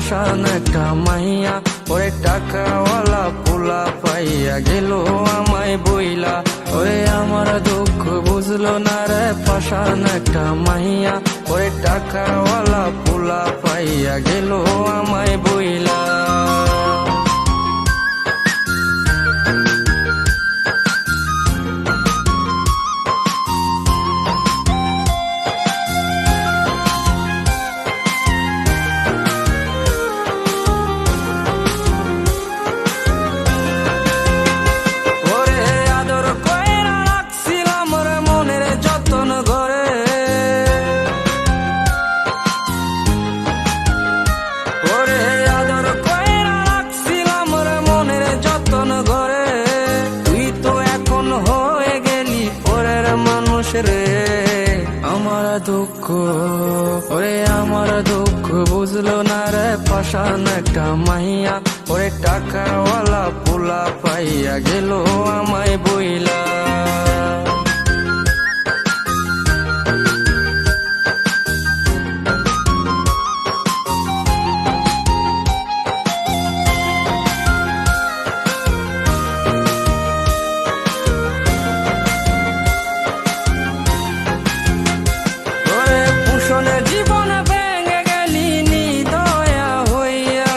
পাশান একটা মাইয়া, ওরে টাকাওয়ালা পোলা পাইয়া গেল আমায় বইলা। ওরে আমার দুঃখ বুঝলো না রে পাশান একটা মাইয়া, ওরে টাকাওয়ালা পোলা পাইয়া গেল আমায় বইলা। রে আমার দুঃখ, ওরে আমার দুঃখ বুঝলো না রে পাশান একটা মাইয়া, ওরে টাকাওয়ালা পোলা পাইয়া গেল আমায় বইলা। জীবন ভেঙে গেলি নিদয়া হইয়া,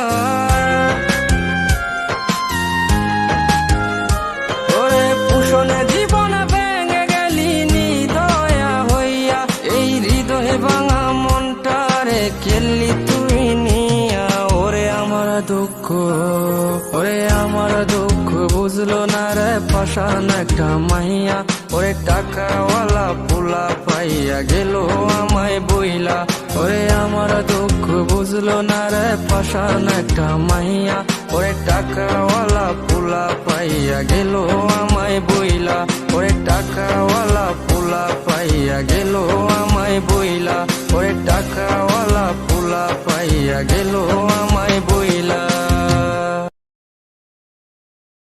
ওরে পুষণে জীবন ভেঙে গেলি নিদয়া হইয়া। এই হৃদয়ে ভাঙা মনটারে খেললি তুই নিয়া। ওরে আমার দুঃখ, ওরে আমার দুঃখ বুঝলো না রে পাশান একটা মাইয়া, ওরে টাকাওয়ালা পোলা পাইয়া গেল আমায় বইলা। ওরে আমার দুঃখ বুঝলো না রে পাশান একটা মাইয়া, ওরে টাকাওয়ালা পোলা পাইয়া গেল আমায় বইলা। ওরে